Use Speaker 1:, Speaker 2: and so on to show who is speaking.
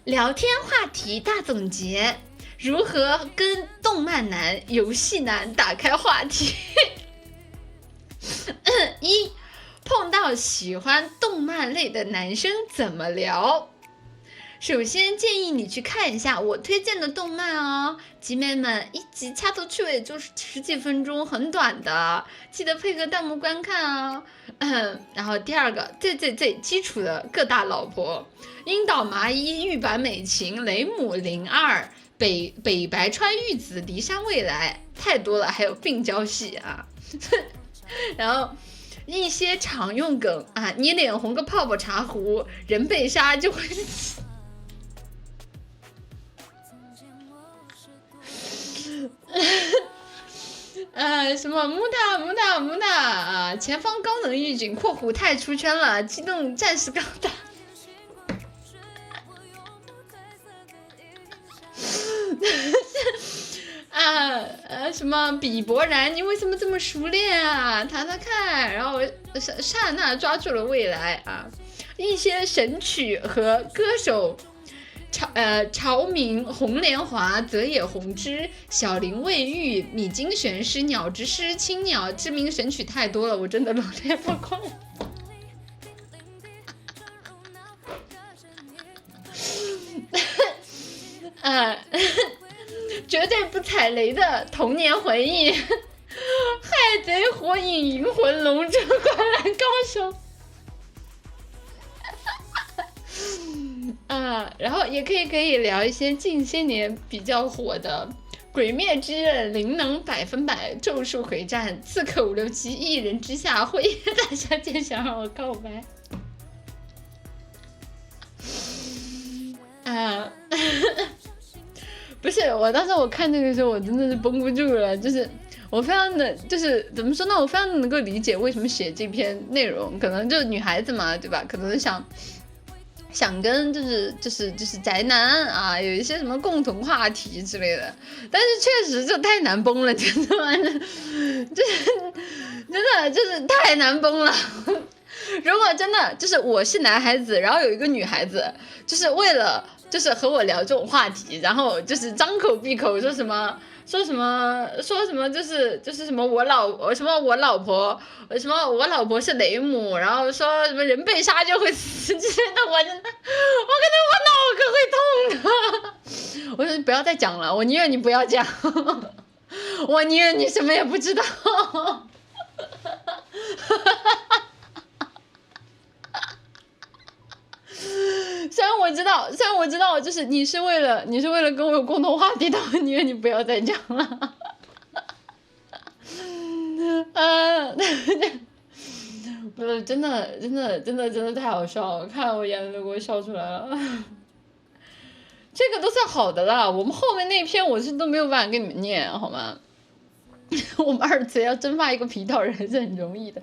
Speaker 1: 聊天话题大总结：如何跟动漫男、游戏男打开话题？一，碰到喜欢动漫类的男生怎么聊？首先建议你去看一下我推荐的动漫哦，集美们，一集掐头去尾就是10几分钟，很短的，记得配合弹幕观看哦。然后第二个最基础的各大老婆，樱岛麻衣、玉坂美琴、雷姆02、北白川玉子、梨山未来，太多了，还有病娇系啊。然后一些常用梗啊，你脸红个泡泡茶壶，人被杀就会死。什么木塔啊，前方高能预警（括弧太出圈了），机动战士钢弹。什么比伯然，你为什么这么熟练啊？谈谈看，然后刹那抓住了未来啊！一些神曲和歌手。朝明、红莲华、泽野弘之、小林未育、米津玄师、鸟之诗、青鸟，知名神曲太多了，我真的罗列不过来。绝对不踩雷的童年回忆，海贼、火影、银魂、龙珠、灌篮高手。然后也可以聊一些近些年比较火的《鬼灭之刃》、灵能100%、咒术回战、刺客567、一人之下、辉夜大小姐想让我告白。不是，我当时我看这个时候我真的是绷不住了，就是我非常的就是怎么说呢，我非常的能够理解为什么写这篇内容，可能就女孩子嘛，对吧？可能想跟就是宅男啊有一些什么共同话题之类的，但是确实就太难崩了，真的就是太难崩了。如果真的就是我是男孩子，然后有一个女孩子，就是为了就是和我聊这种话题，然后就是张口闭口说什么就是什么我老婆什么我老婆是雷姆，然后说什么人被杀就会死之类的，我可能我脑壳会痛的。我说你不要再讲了，我宁愿你不要讲，我宁愿你什么也不知道。虽然我知道，就是你是为了跟我有共同话题的，我宁愿你不要再讲了。不是真的太好笑了，看我眼泪都给我笑出来了。这个都算好的了，我们后面那篇我是都没有办法给你们念，好吗？我们2次要蒸发一个皮套人是很容易的。